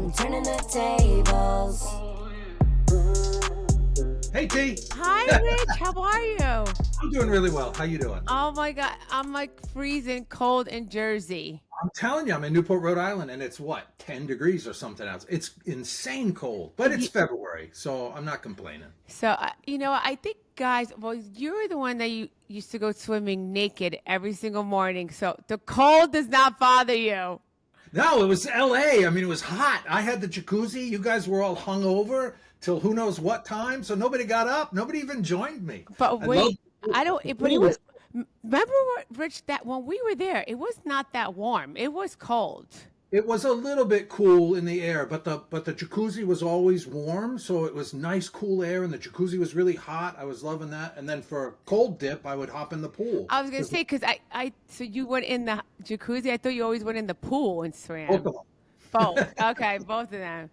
I'm turning the tables. Hey T, Hi, Rich. How are you? I'm doing really well. How you doing? Oh my God, I'm like freezing cold in Jersey. I'm telling you, I'm in Newport, Rhode Island, and it's what, 10 degrees or something else. It's insane cold, but it's Ye- February, so I'm not complaining. So, I think guys, well, you were the one that you used to go swimming naked every single morning. So the cold does not bother you. No, it was LA. I mean, it was hot. I had the jacuzzi. You guys were all hung over till who knows what time, so nobody got up. Nobody even joined me. But I love wait, I don't, the but it pool was, remember what, Rich, that when we were there, it was not that warm. It was cold. It was a little bit cool in the air, but the jacuzzi was always warm, so it was nice cool air, and the jacuzzi was really hot. I was loving that. And then for a cold dip, I would hop in the pool. I was going to say, because so you went in the jacuzzi. I thought you always went in the pool and Both swam. of them. Both. Okay, both of them.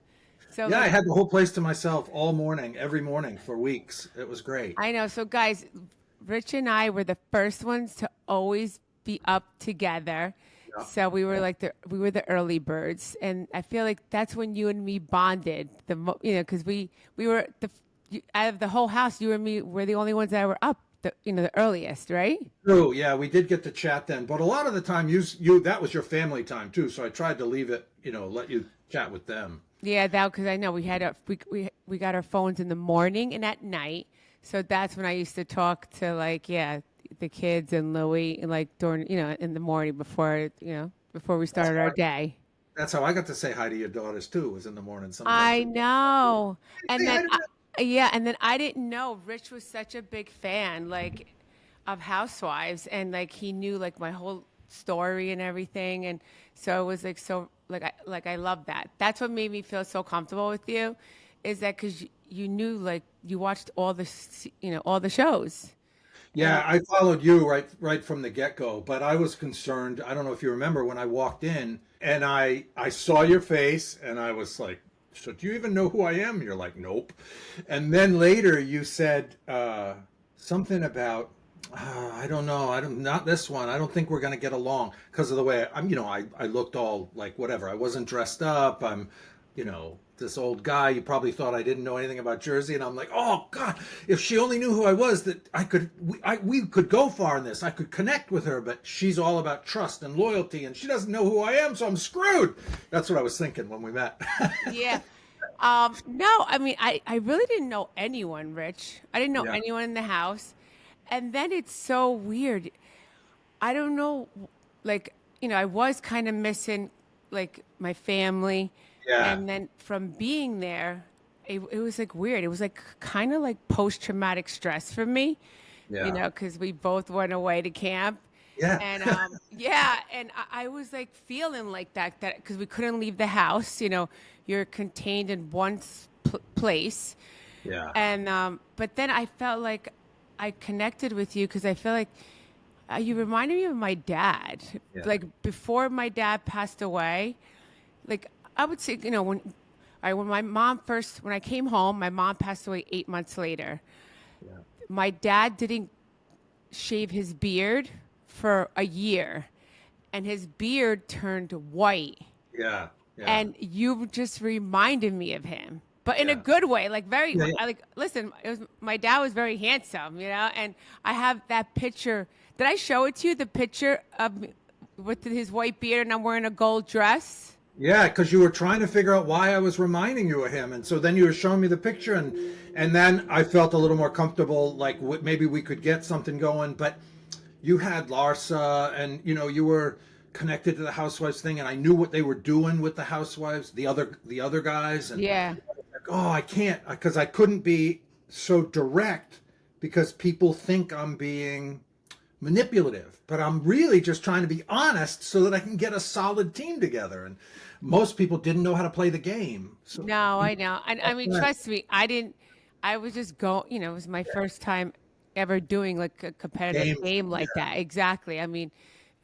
So Yeah, I like, had the whole place to myself all morning, every morning for weeks. It was great. I know. So, guys, Rich and I were the first ones to always be up together. Yeah. So we were the early birds, and I feel like that's when you and me bonded. Because we were out of the whole house, you and me were the only ones that were up. The earliest, right? True. Yeah, we did get to chat then, but a lot of the time, you that was your family time too. So I tried to leave it, let you chat with them. Yeah, that because I know we got our phones in the morning and at night. So that's when I used to talk to the kids and Louie and during in the morning before we started our day. That's how I got to say hi to your daughters too. Was in the morning I sometimes. know. And Say hi then to them. yeah, and then I didn't know Rich was such a big fan of Housewives, and he knew my whole story and everything, and so it was I love that. That's what made me feel so comfortable with you, is that because you knew you watched all the shows. Yeah, I followed you right from the get-go, but I was concerned. I don't know if you remember when I walked in and I saw your face and I was like, so do you even know who I am? You're like, nope. And then later you said something about, I don't know, not this one. I don't think we're gonna get along because of the way I looked all like whatever. I wasn't dressed up. I'm, this old guy. You probably thought I didn't know anything about Jersey, and I'm like, oh God, if she only knew who I was, that we could go far in this. I could connect with her, but she's all about trust and loyalty, and she doesn't know who I am, so I'm screwed. That's what I was thinking when we met. Yeah. No, I mean, I really didn't know anyone, Rich. I didn't know Yeah. anyone in the house. And then it's so weird. I don't know, I was kind of missing my family. Yeah. And then from being there, it was weird. It was kind of like post-traumatic stress for me, Yeah. because we both went away to camp. Yeah. And yeah, and I was feeling like that because we couldn't leave the house. You're contained in one place, Yeah. and but then I felt like I connected with you because I feel like you reminded me of my dad. Yeah. Before my dad passed away, I would say when my mom when I came home, my mom passed away 8 months later. Yeah. My dad didn't shave his beard for a year, and his beard turned white. Yeah. Yeah. And you just reminded me of him, but in a Yeah. good way. Very, Yeah, yeah. listen, my dad was very handsome, and I have that picture. Did I show it to you? The picture of with his white beard, and I'm wearing a gold dress. Yeah, because you were trying to figure out why I was reminding you of him, and so then you were showing me the picture, and then I felt a little more comfortable, like maybe we could get something going. But you had Larsa, and you were connected to the Housewives thing, and I knew what they were doing with the Housewives, the other guys, and Yeah. oh, I can't, because I couldn't be so direct because people think I'm being manipulative, but I'm really just trying to be honest so that I can get a solid team together. And most people didn't know how to play the game. So No, I know. And I mean, right. trust me, I didn't. I was just going. It was my first time ever doing a competitive Games, game like that. Exactly. And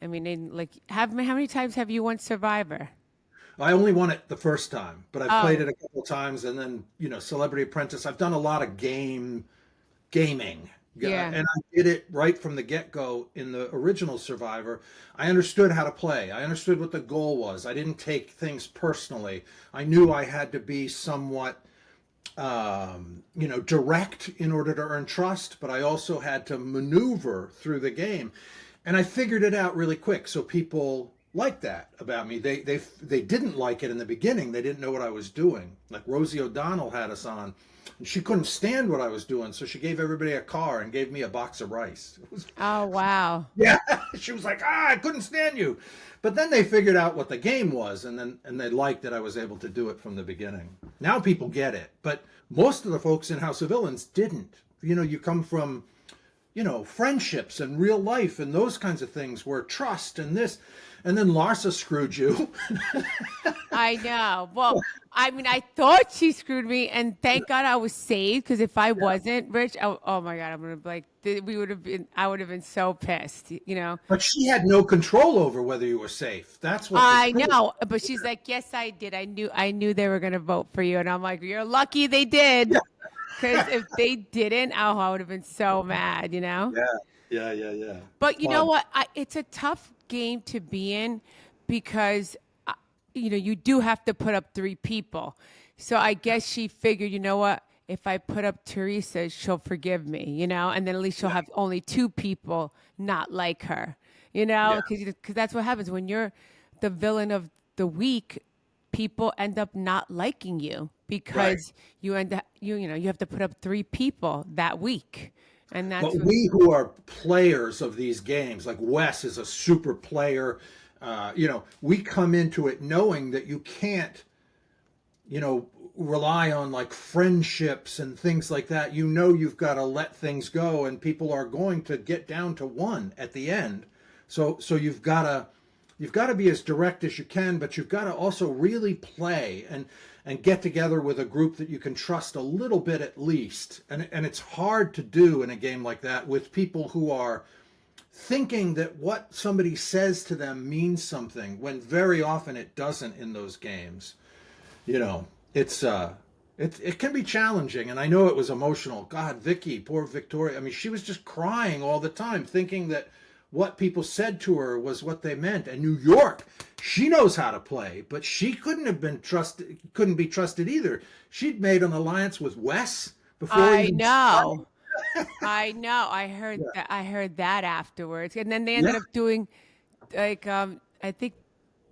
how many times have you won Survivor? I only won it the first time, but I've played Oh, it a couple times, and then Celebrity Apprentice. I've done a lot of gaming. Yeah. And I did it right from the get-go in the original Survivor. I understood how to play. I understood what the goal was. I didn't take things personally. I knew I had to be somewhat, direct in order to earn trust, but I also had to maneuver through the game. And I figured it out really quick. So people liked that about me. They didn't like it in the beginning. They didn't know what I was doing. Like Rosie O'Donnell had us on, and she couldn't stand what I was doing, so she gave everybody a car and gave me a box of rice. It was, Oh, wow. yeah, she was like, I couldn't stand you. But then they figured out what the game was, and they liked that I was able to do it from the beginning. Now people get it, but most of the folks in House of Villains didn't. You come from, friendships and real life and those kinds of things where trust and this, and then Larsa screwed you. I know. Well, I mean, I thought she screwed me, and thank God I was saved. Because if I wasn't, Rich, oh my God, I'm gonna be like, we would have been. I would have been so pissed. But she had no control over whether you were safe. That's what I know, but she's like, yes, I did. I knew they were gonna vote for you, and I'm like, you're lucky they did. Because if they didn't, I would have been so mad. Yeah, yeah. But you know what? It's a tough game to be in because, you do have to put up 3 people. So I guess she figured, you know what? If I put up Teresa, she'll forgive me, and then at least she'll have only 2 people not like her, because that's what happens when you're the villain of the week. People end up not liking you because you end up, you have to put up 3 people that week. And that's But we who are players of these games, like Wes is a super player, we come into it knowing that you can't, rely on like friendships and things like that. You've got to let things go, and people are going to get down to 1 at the end. So you've got to be as direct as you can, but you've got to also really play and get together with a group that you can trust a little bit at least. And it's hard to do in a game like that with people who are thinking that what somebody says to them means something when very often it doesn't in those games. It can be challenging, and I know it was emotional. God, Vicky, poor Victoria. I mean, she was just crying all the time, thinking that what people said to her was what they meant. And New York, she knows how to play, but she couldn't be trusted either. She'd made an alliance with Wes before. I know. I know. I heard that. I heard that afterwards, and then they ended up doing, like, I think,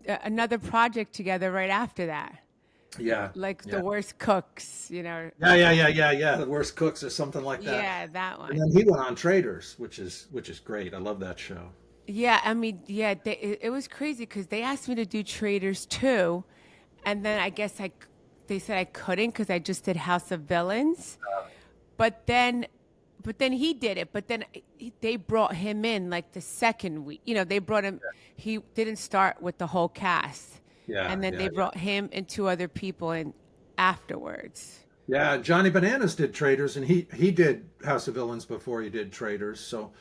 another project together right after that. Yeah. Like the worst cooks, Yeah. The worst cooks or something like that. Yeah, that one. And then he went on Traders, which is great. I love that show. Yeah, I mean, yeah, it was crazy because they asked me to do Traders too, and then I guess they said I couldn't because I just did House of Villains, but then he did it. But then they brought him in like the second week. They brought him. He didn't start with the whole cast. Yeah, and then they brought him and 2 other people in afterwards. Yeah, Johnny Bananas did Traders, and he did House of Villains before he did Traders. So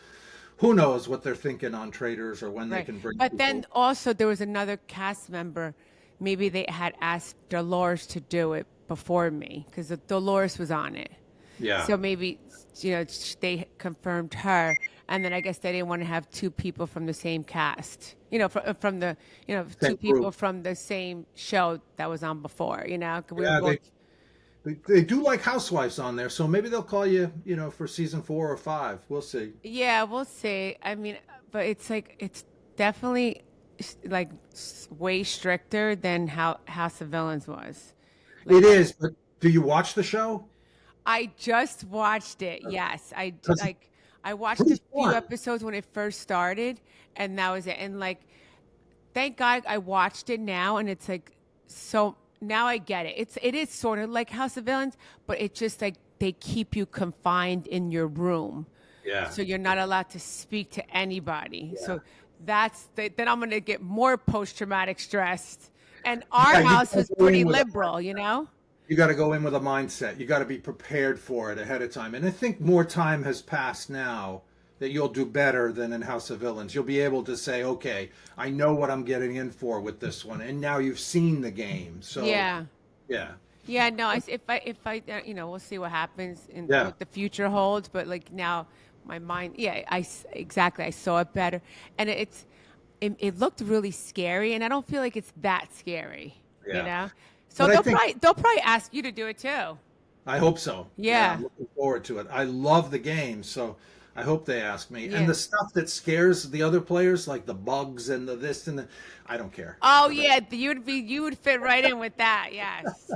who knows what they're thinking on Traders or when they can bring. But people. then also there was another cast member. Maybe they had asked Dolores to do it before me because Dolores was on it. Yeah. So maybe they confirmed her, and then I guess they didn't want to have 2 people from the same cast. From the 2 people group. From the same show that was on before. They do like Housewives on there, so maybe they'll call you, for season 4 or 5. We'll see. Yeah, we'll see. I mean, but it's definitely like way stricter than how House of Villains was. It is, but do you watch the show? I just watched it. Yes, I watched a few episodes when it first started, and that was it. And thank God I watched it now, and it's so now I get it. It is sort of like House of Villains, but it's just they keep you confined in your room. Yeah. So you're not allowed to speak to anybody. Yeah. So then I'm going to get more post-traumatic stress. And our house was pretty liberal, You got to go in with a mindset. You got to be prepared for it ahead of time. And I think more time has passed now that you'll do better than in House of Villains. You'll be able to say, okay, I know what I'm getting in for with this one. And now you've seen the game. So yeah. Yeah, no, if I we'll see what happens in what the future holds. But now my mind. Yeah, exactly. I saw it better, and it looked really scary, and I don't feel like it's that scary, you Yeah. know. So But I think they'll probably ask you to do it too. I hope so. Yeah, Yeah, I'm looking forward to it. I love the game, so I hope they ask me. And yeah. the stuff that scares the other players, like the bugs and the this and the, I don't care. Oh yeah, you would fit right in with that. Yes.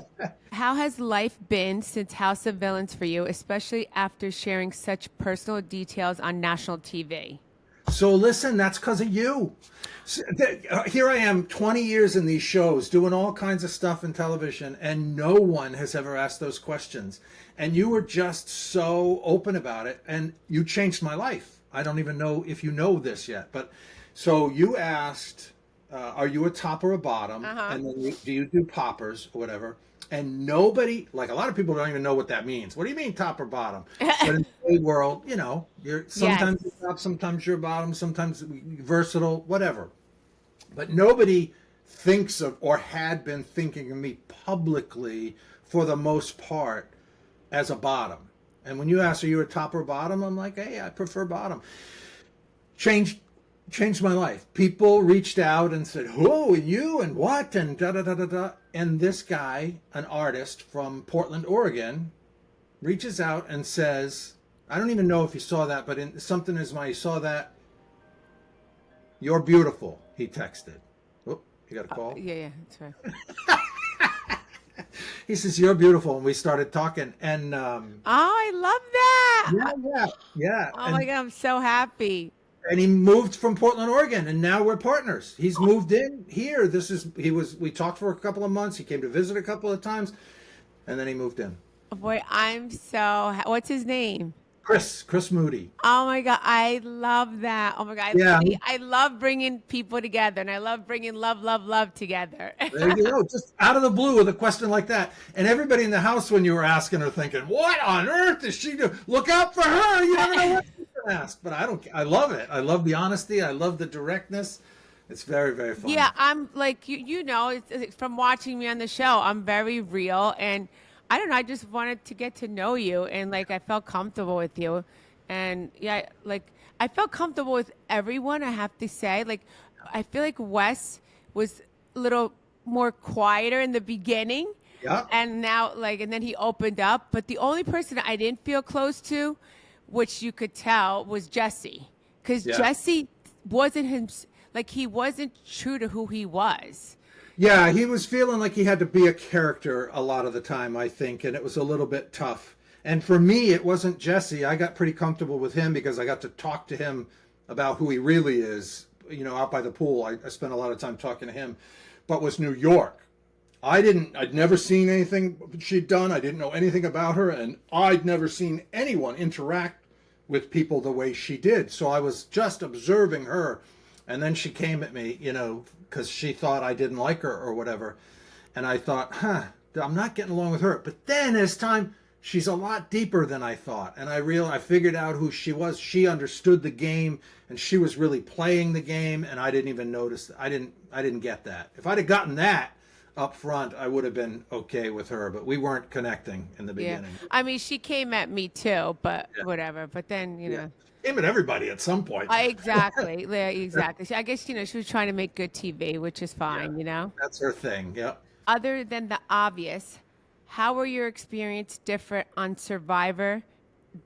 How has life been since House of Villains for you, especially after sharing such personal details on national TV? So listen, that's because of you. Here I am, 20 years in these shows, doing all kinds of stuff in television, and no one has ever asked those questions. And you were just so open about it, and you changed my life. I don't even know if you know this yet, but so you asked, are you a top or a bottom? Uh-huh. And then do you do poppers or whatever? And nobody, like a lot of people don't even know what that means. What do you mean top or bottom? But in the gay world, you know, you're Yes. sometimes you're top, sometimes you're bottom, sometimes versatile, whatever. But nobody thinks of or had been thinking of me publicly for the most part as a bottom. And when you ask, are you a top or bottom? I'm like, hey, I prefer bottom. Changed my life. People reached out and said, who and you and what and da da da da da. And this guy, an artist from Portland, Oregon, reaches out and says, I don't even know if you saw that, but in something is my, you saw that. You're beautiful, he texted. Oh, you got a call? Yeah, that's right. He says, you're beautiful. And we started talking. And Oh, I love that. yeah. Oh my God, I'm so happy. And he moved from Portland, Oregon, and now we're partners. He's moved in here. We talked for a couple of months. He came to visit a couple of times, and then he moved in. Oh, boy, I'm so, what's his name? Chris Moody. Oh my God, I love that. Oh my God, Yeah. I love bringing people together, and I love bringing love together. There you go. Just out of the blue with a question like that. And everybody in the house, when you were asking her, thinking, what on earth is she doing? Look out for her. You never know what she's going to ask. But I love it. I love the honesty. I love the directness. It's very, very fun. Yeah, I'm like, you know, it's from watching me on the show, I'm very real, and I don't know, I just wanted to get to know you, and like I felt comfortable with you, and yeah, like I felt comfortable with everyone, I have to say. Like I feel like Wes was a little more quieter in the beginning. Yeah. And now and then he opened up, but the only person I didn't feel close to, which you could tell, was Jesse, because Jesse wasn't him, like he wasn't true to who he was. Yeah, he was feeling like he had to be a character a lot of the time, I think, and it was a little bit tough. And for me, it wasn't Jesse. I got pretty comfortable with him because I got to talk to him about who he really is, you know, out by the pool. I spent a lot of time talking to him. But was New York. I'd never seen anything she'd done. I didn't know anything about her, and I'd never seen anyone interact with people the way she did. So I was just observing her. And then she came at me, you know, because she thought I didn't like her or whatever. And I thought, I'm not getting along with her. But then as time, she's a lot deeper than I thought. And I figured out who she was. She understood the game, and she was really playing the game. And I didn't even notice. I didn't get that. If I'd have gotten that up front, I would have been okay with her. But we weren't connecting in the beginning. Yeah, I mean, she came at me too, but whatever. But then, you know. Came at everybody at some point. Exactly. Yeah, exactly. I guess, you know, she was trying to make good TV, which is fine, you know? That's her thing, yeah. Other than the obvious, how were your experience different on Survivor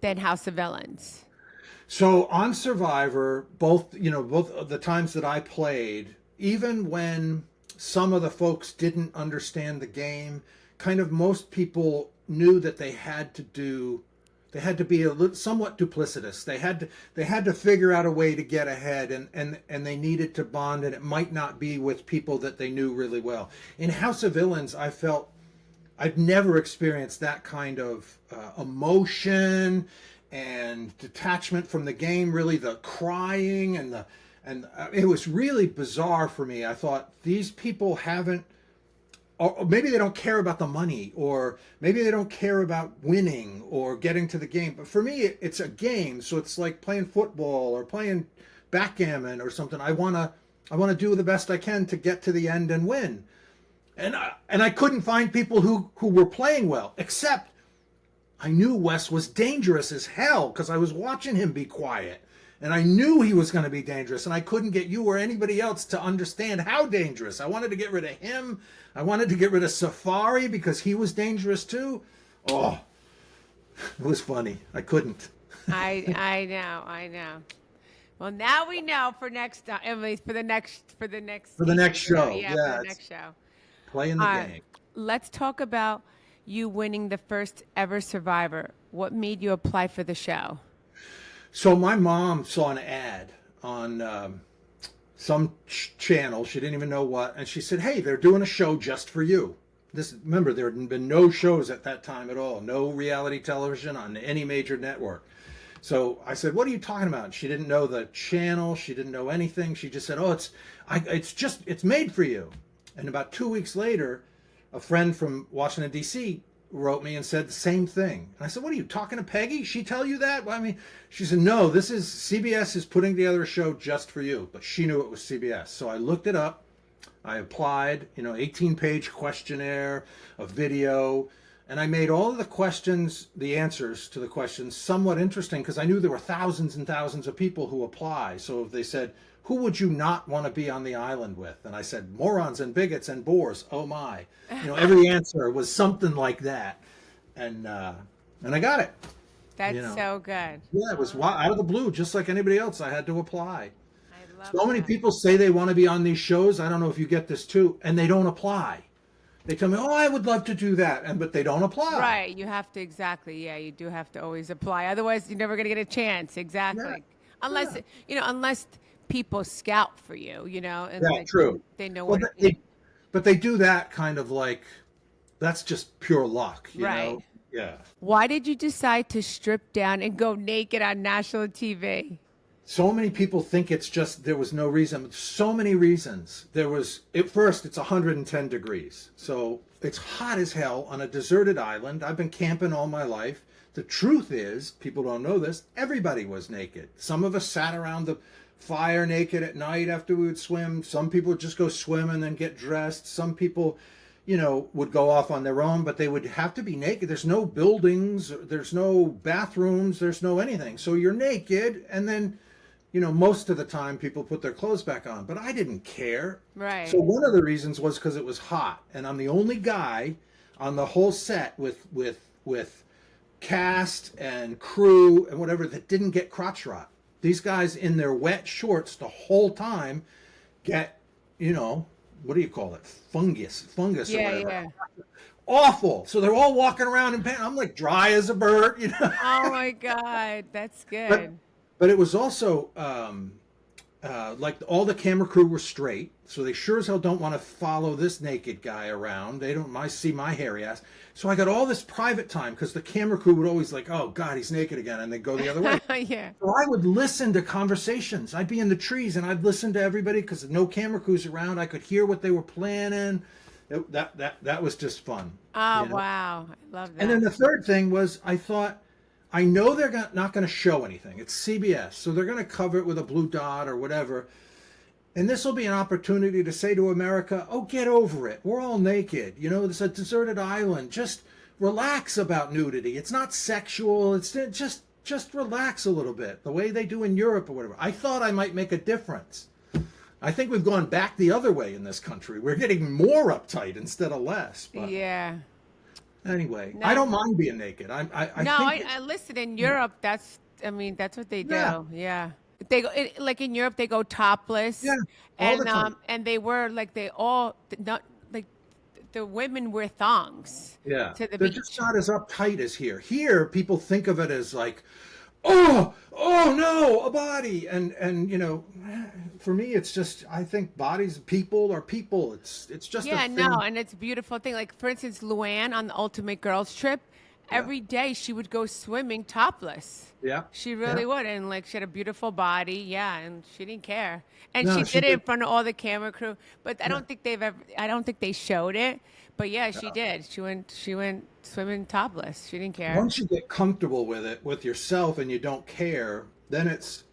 than House of Villains? So on Survivor, both of the times that I played, even when some of the folks didn't understand the game, kind of most people knew that they had to be somewhat duplicitous. They had to figure out a way to get ahead, and they needed to bond, and it might not be with people that they knew really well. In House of Villains, I felt I've never experienced that kind of emotion and detachment from the game. Really, the crying and it was really bizarre for me. I thought these people haven't. Or maybe they don't care about the money, or maybe they don't care about winning or getting to the game. But for me, it's a game, so it's like playing football or playing backgammon or something. I wanna do the best I can to get to the end and win. And I couldn't find people who were playing well, except I knew Wes was dangerous as hell because I was watching him be quiet. And I knew he was going to be dangerous, and I couldn't get you or anybody else to understand how dangerous. I wanted to get rid of him. I wanted to get rid of Safari because he was dangerous too. Oh, it was funny. I couldn't. I know. Well, now we know for next time. I mean, for the next For the next show. Yeah, Yeah, for the next show. playing the All game. right. Let's talk about you winning the first ever Survivor. What made you apply for the show? So my mom saw an ad on some channel. She didn't even know what, and she said, "Hey, they're doing a show just for you." Remember, there had been no shows at that time at all, no reality television on any major network. So I said, "What are you talking about?" She didn't know the channel. She didn't know anything. She just said, "Oh, it's made for you." And about 2 weeks later, a friend from Washington D.C. wrote me and said the same thing. And I said, "What are you talking to Peggy? She tell you that?" Well, I mean, she said, "No, CBS is putting together a show just for you." But she knew it was CBS. So I looked it up. I applied, 18-page questionnaire, a video, and I made all of the questions, the answers to the questions, somewhat interesting because I knew there were thousands and thousands of people who apply. So if they said, "Who would you not want to be on the island with?" And I said, "Morons and bigots and bores. Oh my." Every answer was something like that. And I got it. That's so good. Yeah, it was out of the blue, just like anybody else. I had to apply. I love So many that. people say they want to be on these shows. I don't know if you get this too, and they don't apply. They tell me, "Oh, I would love to do that," but they don't apply. Right, you have to Yeah, you do have to always apply. Otherwise, you're never going to get a chance. Exactly. Yeah. Unless unless people scout for you, and Yeah, true. they know Well, what. but they do that kind of like, that's just pure luck, you Right. know? Yeah. Why did you decide to strip down and go naked on national TV? So many people think there was no reason. So many reasons. At first, it's 110 degrees. So it's hot as hell on a deserted island. I've been camping all my life. The truth is, people don't know this, everybody was naked. Some of us sat around the fire naked at night after we would swim. Some people would just go swim and then get dressed. Some people, would go off on their own, but they would have to be naked. There's no buildings, there's no bathrooms, there's no anything. So you're naked, and then most of the time people put their clothes back on, but I didn't care. Right. So one of the reasons was because it was hot, and I'm the only guy on the whole set with cast and crew and whatever that didn't get crotch rot. These guys in their wet shorts the whole time get, what do you call it? Fungus or whatever. Yeah. Awful. So they're all walking around in pants. I'm like dry as a bird, Oh my God, that's good. But it was also like all the camera crew were straight, so they sure as hell don't want to follow this naked guy around. They don't see my hairy ass. So I got all this private time because the camera crew would always like, "Oh God, he's naked again," and they'd go the other way. Yeah. So I would listen to conversations. I'd be in the trees and I'd listen to everybody because no camera crews around. I could hear what they were planning. That was just fun. Oh, wow. I love that. And then the third thing was I know they're not going to show anything. It's CBS, so they're going to cover it with a blue dot or whatever. And this will be an opportunity to say to America, "Oh, get over it. We're all naked. It's a deserted island. Just relax about nudity. It's not sexual. It's just relax a little bit, the way they do in Europe or whatever." I thought I might make a difference. I think we've gone back the other way in this country. We're getting more uptight instead of less. But Yeah. anyway, No. I don't mind being naked. I listen. In Europe, that's what they do. Yeah. They go like in Europe. They go topless. Yeah, all the time. And they wear like not like the women wear thongs. Yeah, To the they're beach. just not as uptight as here. Here, people think of it as like, oh no, a body, and for me, it's just, I think people are people. It's just a thing. And it's a beautiful thing. Like for instance, Luann on the Ultimate Girls Trip, every day she would go swimming topless. Yeah, She really would, and like she had a beautiful body, and she didn't care, and No, she she did it in did. front of all the camera crew. But I don't think I don't think they showed it. But yeah, she did. She went swimming topless. She didn't care. Once you get comfortable with it, with yourself, and you don't care, then it's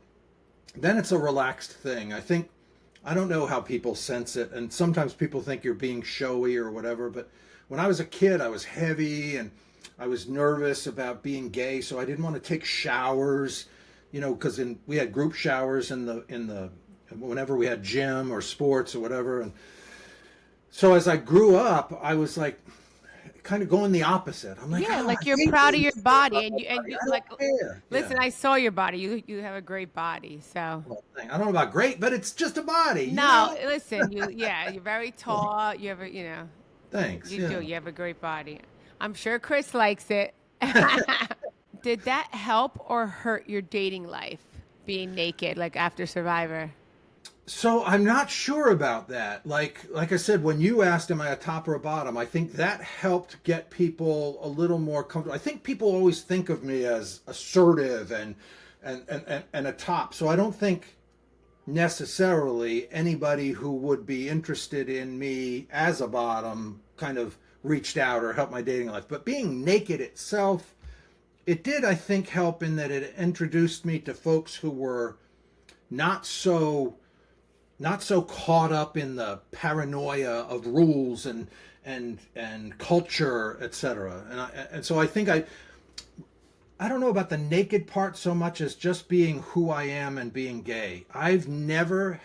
a relaxed thing. I don't know how people sense it, and sometimes people think you're being showy or whatever. But when I was a kid, I was heavy, and I was nervous about being gay, so I didn't want to take showers, because we had group showers in the whenever we had gym or sports or whatever. And so as I grew up, I was like kind of going the opposite. I'm like, Yeah, "Ah, like I you're hate proud of this your stuff. body, and you I like. don't care." Listen, Yeah. I saw your body. You have a great body. So Well, I don't know about great, but it's just a body, no, listen, you're very tall. You have a, Thanks. you Yeah. do. You have a great body. I'm sure Chris likes it. Did that help or hurt your dating life, being naked, like after Survivor? So I'm not sure about that. Like I said, when you asked, am I a top or a bottom? I think that helped get people a little more comfortable. I think people always think of me as assertive and a top. So I don't think necessarily anybody who would be interested in me as a bottom kind of reached out or helped my dating life. But being naked itself, it did, I think, help in that it introduced me to folks who were not so not so caught up in the paranoia of rules and culture, etc. And so I think I don't know about the naked part so much as just being who I am and being gay. I've never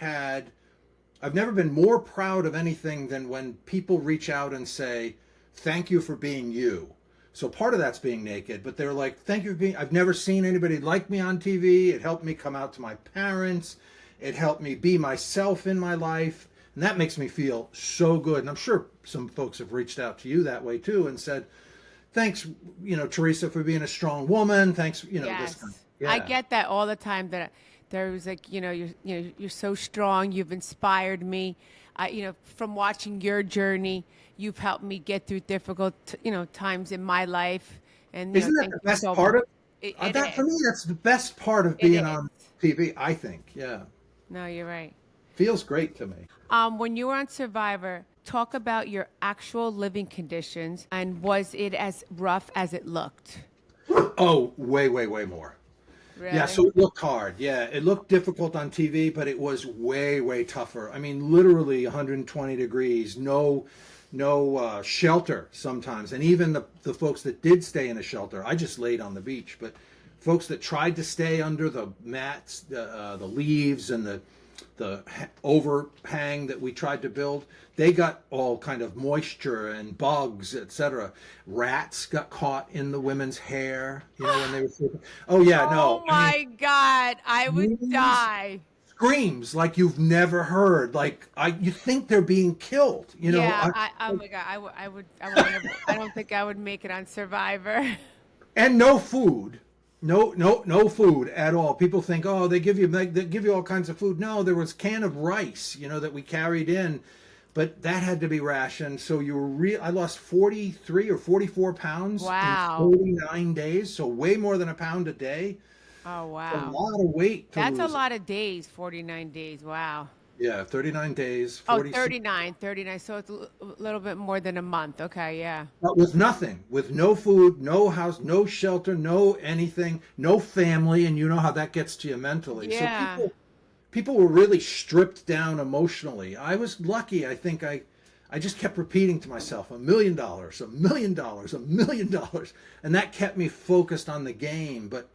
been more proud of anything than when people reach out and say, "Thank you for being you." So part of that's being naked, but they're like, "Thank you for being," I've never seen anybody like me on TV. It helped me come out to my parents. It helped me be myself in my life. And that makes me feel so good. And I'm sure some folks have reached out to you that way too and said, "Thanks, Teresa, for being a strong woman. Thanks, this Yes, kind of, I yeah." get that all the time. That there was like, you're so strong. You've inspired me. From watching your journey, you've helped me get through difficult, times in my life. And Isn't that thank the you best so part much. of It that? For is. me, that's the best part of It being is. on TV, I think. Yeah. No, you're right. Feels great to me. When you were on Survivor, talk about your actual living conditions, and was it as rough as it looked? Oh, way, way, way more. Yeah, Really? so it looked hard. Yeah, it looked difficult on TV, but it was way, way tougher. I mean, literally 120 degrees, no shelter sometimes. And even the folks that did stay in a shelter, I just laid on the beach. But folks that tried to stay under the mats, the leaves, and the overhang that we tried to build, they got all kind of moisture and bugs, etc. Rats got caught in the women's hair, when they were sleeping. Oh yeah, no, Oh I mean, my God, I would screams, die. screams like you've never heard. Like you think they're being killed. Yeah, oh my God, I don't think I would make it on Survivor. And no food. No food at all. People think, oh, they give you all kinds of food. No, there was can of rice, that we carried in, but that had to be rationed. So I lost 43 or 44 pounds in Wow. 49 days. So way more than a pound a day. Oh, A wow. lot of weight to That's a lose. lot of days, 49 days. Wow. Yeah, 39 days, Oh, 46. 39. So it's a little bit more than a month. Okay, yeah. But with nothing, with no food, no house, no shelter, no anything, no family, and you know how that gets to you mentally. So Yeah. people were really stripped down emotionally. I was lucky. I think I just kept repeating to myself, $1 million, $1 million, $1 million, and that kept me focused on the game. But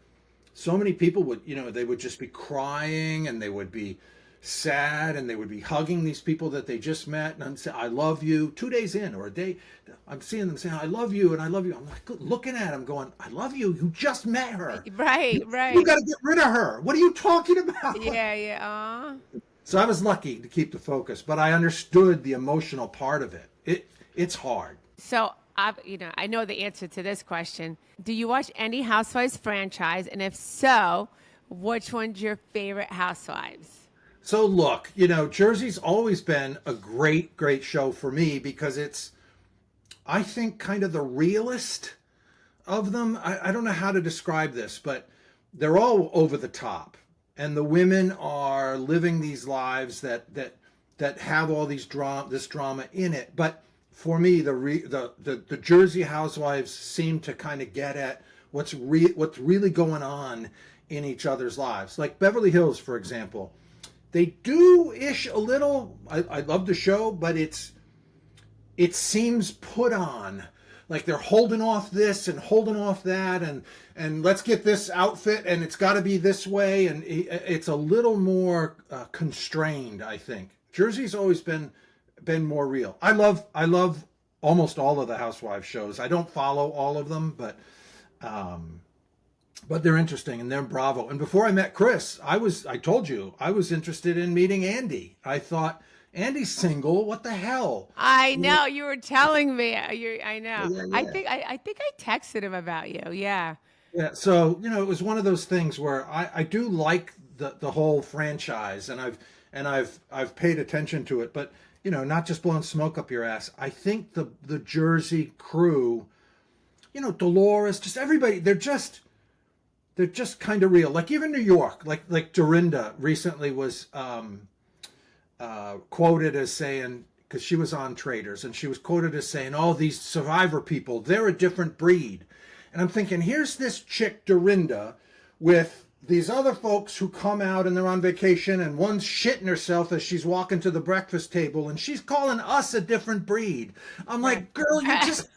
so many people would, they would just be crying and they would be sad and they would be hugging these people that they just met and I'd say, "I love you," 2 days in or a day. I'm seeing them saying, "I love you," and "I love you." I'm like looking at them going, "I love you. You just met her. Right, You right. got to get rid of her. What are you talking about?" Yeah, yeah. So I was lucky to keep the focus, but I understood the emotional part of it. It's hard. So I know the answer to this question. Do you watch any Housewives franchise? And if so, which one's your favorite Housewives? So look, Jersey's always been a great, great show for me because it's, I think, kind of the realest of them. I don't know how to describe this, but they're all over the top. And the women are living these lives that have all this drama in it. But for me, the Jersey Housewives seem to kind of get at what's really going on in each other's lives. Like Beverly Hills, for example. They do-ish a little. I love the show, but it seems put on like they're holding off this and holding off that, and let's get this outfit, and it's got to be this way, and it's a little more constrained, I think. Jersey's always been more real. I love almost all of the Housewives shows. I don't follow all of them, but they're interesting and they're Bravo. And before I met Chris, I told you I was interested in meeting Andy. I thought, Andy's single. What the hell? I know, you were telling me. I know. Yeah, I yeah. think I texted him about you. Yeah. Yeah. So, it was one of those things where I do like the whole franchise, and I've paid attention to it, but not just blowing smoke up your ass. I think the Jersey crew, Dolores, just everybody, they're just kind of real. Like even New York, like Dorinda recently was quoted as saying, because she was on Traders, and she was quoted as saying, "Oh, these Survivor people, they're a different breed." And I'm thinking, here's this chick Dorinda with these other folks who come out and they're on vacation, and one's shitting herself as she's walking to the breakfast table, and she's calling us a different breed. I'm like, girl, you just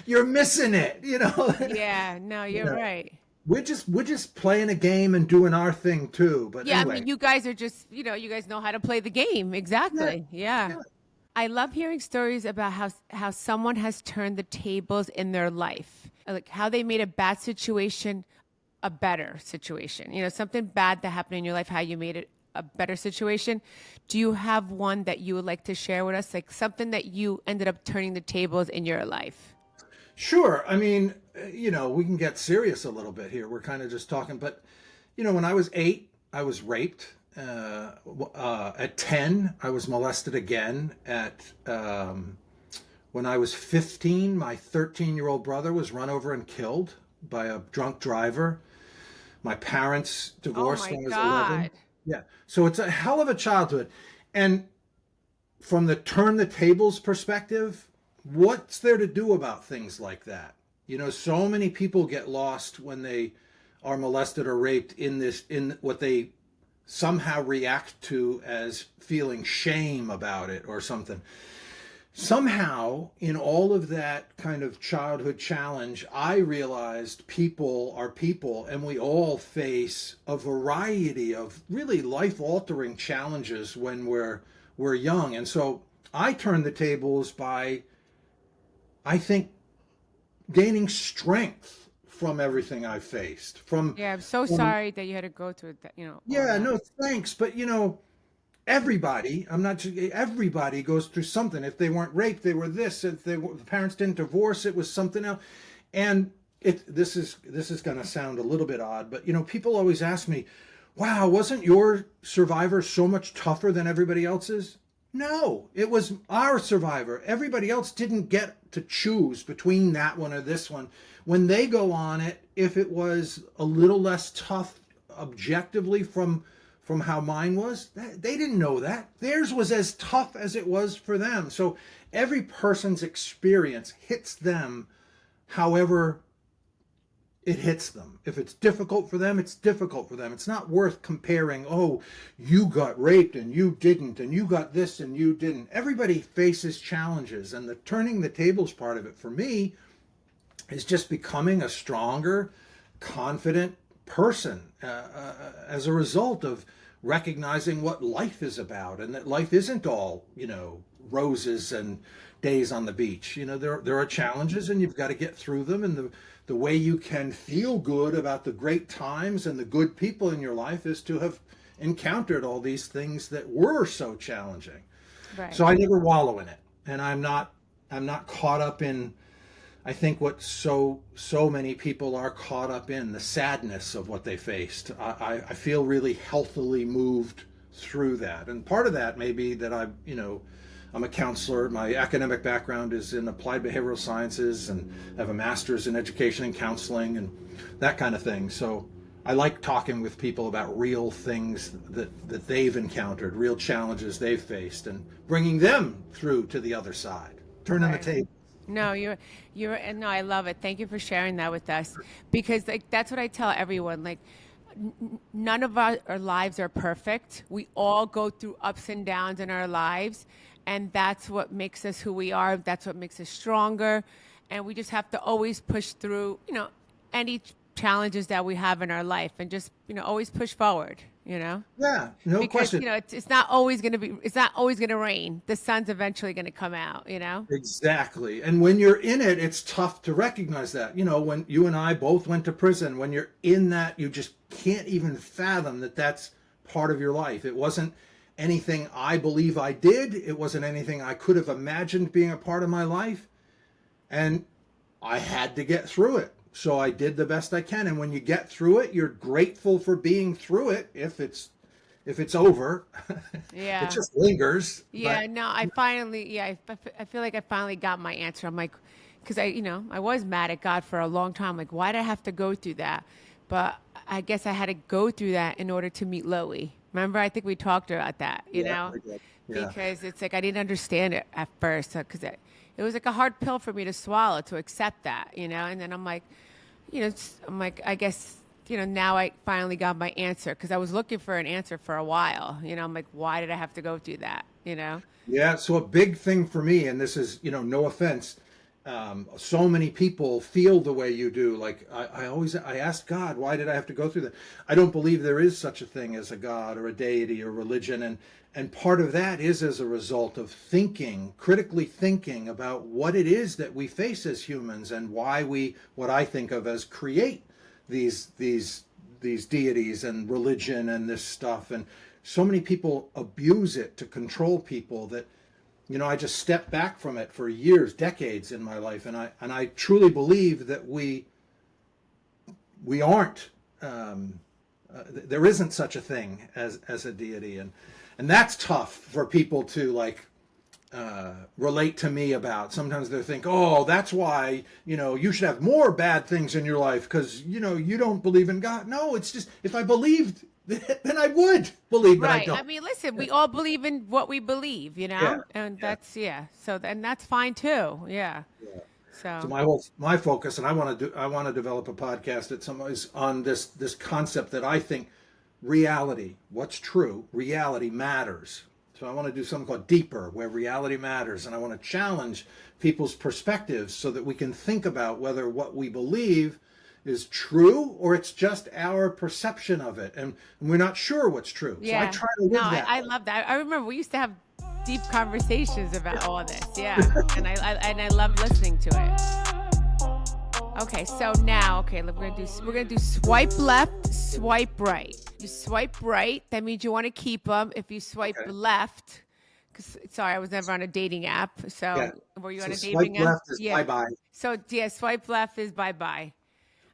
you're missing it, Yeah, no, you're right. We're just playing a game and doing our thing too. But Yeah, anyway. I mean, you guys are just, you guys know how to play the game. Exactly. Yeah. I love hearing stories about how someone has turned the tables in their life, like how they made a bad situation a better situation. Something bad that happened in your life, how you made it a better situation. Do you have one that you would like to share with us, like something that you ended up turning the tables in your life? Sure. I mean, we can get serious a little bit here. We're kind of just talking, but when I was 8, I was raped. At 10, I was molested again. When I was 15, my 13-year-old brother was run over and killed by a drunk driver. My parents divorced when I was 11. Yeah. So it's a hell of a childhood. And from the turn the tables perspective, what's there to do about things like that? So many people get lost when they are molested or raped in what they somehow react to as feeling shame about it or something. Somehow, in all of that kind of childhood challenge, I realized people are people, and we all face a variety of really life-altering challenges when we're young. And so I turned the tables by, I think, gaining strength from everything I faced. Yeah, I'm so sorry that you had to go through that, all Yeah, that. no, thanks. But everybody goes through something. If they weren't raped, they were this. If the parents didn't divorce, it was something else. And this is going to sound a little bit odd, but people always ask me, "Wow, wasn't your survivor so much tougher than everybody else's?" No, it was our survivor. Everybody else didn't get to choose between that one or this one. When they go on it, if it was a little less tough objectively from how mine was, they didn't know that. Theirs was as tough as it was for them. So every person's experience hits them however it hits them. If it's difficult for them, it's difficult for them. It's not worth comparing, oh, you got raped and you didn't, and you got this and you didn't. Everybody faces challenges, and the turning the tables part of it for me is just becoming a stronger, confident person as a result of recognizing what life is about, and that life isn't all, roses and days on the beach. There are challenges, and you've got to get through them, and the way you can feel good about the great times and the good people in your life is to have encountered all these things that were so challenging. Right. So I never wallow in it, and I'm not caught up in, I think, what so many people are caught up in, the sadness of what they faced. I feel really healthily moved through that, and part of that may be that I'm a counselor. My academic background is in applied behavioral sciences, and I have a master's in education and counseling and that kind of thing. So I like talking with people about real things that they've encountered, real challenges they've faced, and bringing them through to the other side, turning the table. No, no, I love it. Thank you for sharing that with us, because that's what I tell everyone. none of our lives are perfect. We all go through ups and downs in our lives, and that's what makes us who we are. That's what makes us stronger, and we just have to always push through, any challenges that we have in our life, and just always push forward. Yeah, no Because question. it's not always going to be, it's not always going to rain. The sun's eventually going to come out. Exactly. And when you're in it, it's tough to recognize that. When you and I both went to prison, when you're in that, you just can't even fathom that that's part of your life. It wasn't anything I believe I did. It wasn't anything I could have imagined being a part of my life. And I had to get through it. So I did the best I can. And when you get through it, you're grateful for being through it. If it's over, Yeah. it just lingers. Yeah, But no, I finally, I feel like I finally got my answer. I'm like, because I was mad at God for a long time. Like, why did I have to go through that? But I guess I had to go through that in order to meet Loie. Remember, I think we talked about that, yeah, I did. Yeah. because it's like I didn't understand it at first, because it was like a hard pill for me to swallow, to accept that, and then I'm like, I guess, now I finally got my answer, because I was looking for an answer for a while. I'm like, why did I have to go through that? Yeah, so a big thing for me, and this is, no offense, so many people feel the way you do. Like I ask God, why did I have to go through that? I don't believe there is such a thing as a God or a deity or religion, and part of that is as a result of critically thinking about what it is that we face as humans, and why we, what I think of as, create these deities and religion and this stuff. And so many people abuse it to control people that, I just stepped back from it for years, decades in my life, and I truly believe that we aren't. There isn't such a thing as a deity, and that's tough for people to relate to me about. Sometimes they think, oh, that's why you should have more bad things in your life, because you don't believe in God. No, it's just, if I believed, then I would believe, but I Right. don't. I mean, listen, we all believe in what we believe, Yeah, and yeah. that's, So, and that's fine too. Yeah. Yeah. So So, my focus, and I want to develop a podcast at some, is on this concept that I think reality, what's true, reality matters. So I want to do something called Deeper, where reality matters, and I want to challenge people's perspectives so that we can think about whether what we believe is true, or it's just our perception of it, and we're not sure what's true. So I yeah. try to No, live that I way. love that. I remember we used to have deep conversations about all this. Yeah. And I love listening to it. Okay, so now, we're gonna do swipe left, swipe right. You swipe right, that means you want to keep them. If you swipe Okay. left, because sorry, I was never on a dating app. Yeah. So were you on So a swipe dating app? left is Yeah. bye bye. So yeah, swipe left is bye bye.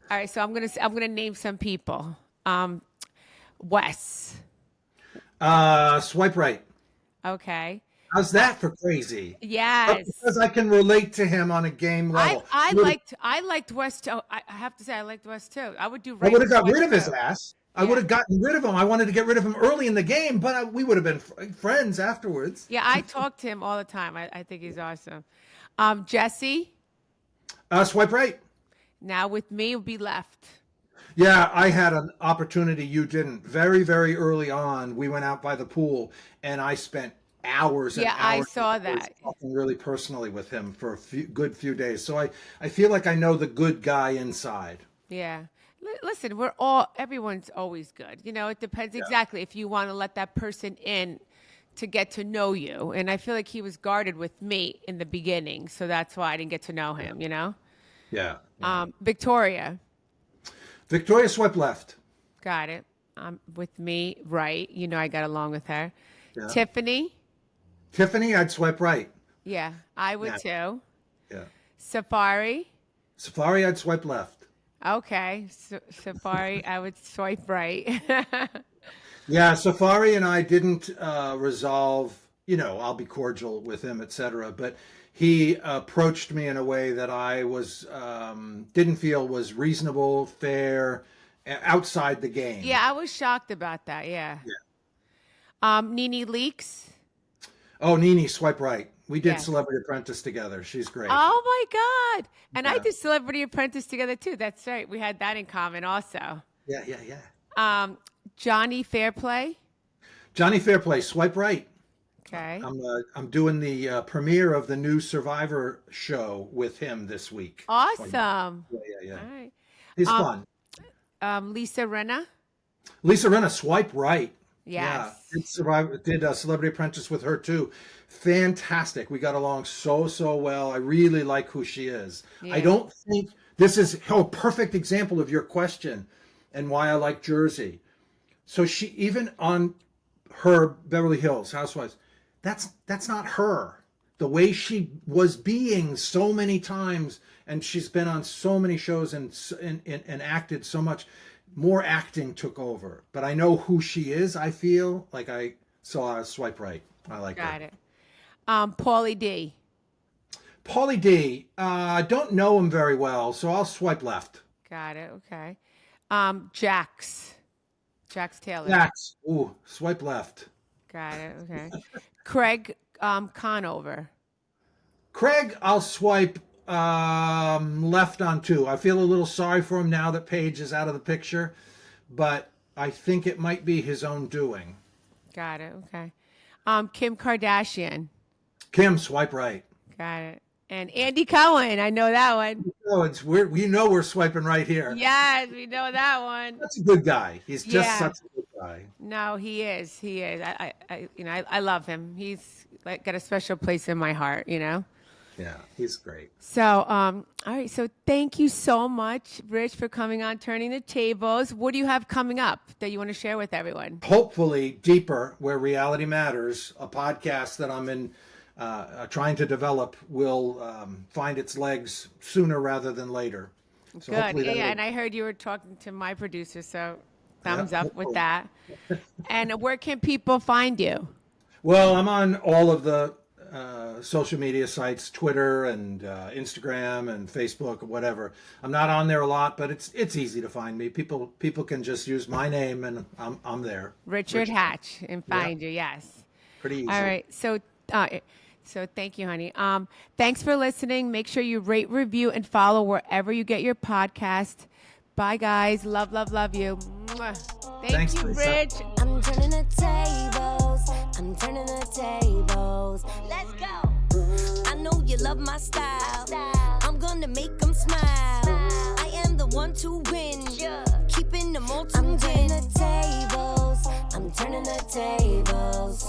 All right, so I'm gonna name some people. Wes. Swipe right. Okay. How's that for crazy? But Yes. because I can relate to him on a game level. I liked Wes too. I have to say I liked Wes too. I would do I right would have got before rid of his too. ass. I would Yeah. have gotten rid of him. I wanted to get rid of him early in the game, but we would have been friends afterwards. Yeah, I talk to him all the time. I think he's awesome. Jesse. Swipe right. Now with me will be left. Yeah, I had an opportunity you didn't. Very, very early on, we went out by the pool, and I spent hours and Yeah, I hours and saw hours that. talking really personally with him for a good few days. So I feel like I know the good guy inside. Yeah. Listen, everyone's always good. It depends Yeah. exactly if you want to let that person in to get to know you. And I feel like he was guarded with me in the beginning. So that's why I didn't get to know him. Yeah. Yeah. Victoria. Victoria, swipe left. Got it. With me, right. I got along with her. Yeah. Tiffany. Tiffany, I'd swipe right. Yeah, I would Yeah. too. Yeah. Safari. Safari, I'd swipe left. Okay. Safari, I would swipe right. Yeah, Safari and I didn't resolve, I'll be cordial with him, etc. But he approached me in a way that I didn't feel was reasonable, fair, outside the game. Yeah, I was shocked about that. Yeah. Nene Leaks. Oh, Nene, swipe right. We did Yes. Celebrity Apprentice together. She's great. Oh my God. And I Yeah. did Celebrity Apprentice together too. That's right. We had that in common also. Yeah, yeah, yeah. Johnny Fairplay. Johnny Fairplay, swipe right. Okay. I'm doing the premiere of the new Survivor show with him this week. Awesome. Yeah. All right. He's fun. Lisa Rinna. Lisa Rinna, swipe right. Yes. Yeah, did Celebrity Apprentice with her too. Fantastic. We got along so well. I really like who she is. Yeah. I don't think this is a perfect example of your question and why I like Jersey. So she, even on her Beverly Hills Housewives, that's not her. The way she was being so many times, and she's been on so many shows and acted so much. More acting took over, but I know who she is. I feel like I saw a swipe right. I like Got her. it. Paulie D. Paulie D. I don't know him very well, so I'll swipe left. Got it. Okay. Jax Taylor. Jax. Ooh, swipe left. Got it. Okay. Craig Conover. Craig, I'll swipe left on too. I feel a little sorry for him now that Paige is out of the picture, but I think it might be his own doing. Got it. Okay. Kim Kardashian. Kim, swipe right. Got it. And Andy Cohen. I know that one. Oh, we're swiping right here. Yes, we know that one. That's a good guy. He's just such a good guy. No, he is. He is. I love him. He's like got a special place in my heart, Yeah, he's great. So, all right. So thank you so much, Rich, for coming on Turning the Tables. What do you have coming up that you want to share with everyone? Hopefully, Deeper, Where Reality Matters, a podcast that I'm in trying to develop, will find its legs sooner rather than later. So good. Yeah, and I heard you were talking to my producer, so thumbs up with that. And where can people find you? Well, I'm on all of the social media sites, Twitter and Instagram and Facebook or whatever. I'm not on there a lot, but it's easy to find me. People can just use my name and I'm there. Richard Hatch, and find you. Yes. Pretty easy. All right. So thank you, honey. Thanks for listening. Make sure you rate, review, and follow wherever you get your podcast. Bye, guys. Love you. Mwah. Thanks, you, Lisa. Rich. I'm turning the tables. I'm turning the tables. Let's go. I know you love my style. I'm gonna make them smile. I am the one to win. Keeping them all to win. I'm turning the tables. I'm turning the tables.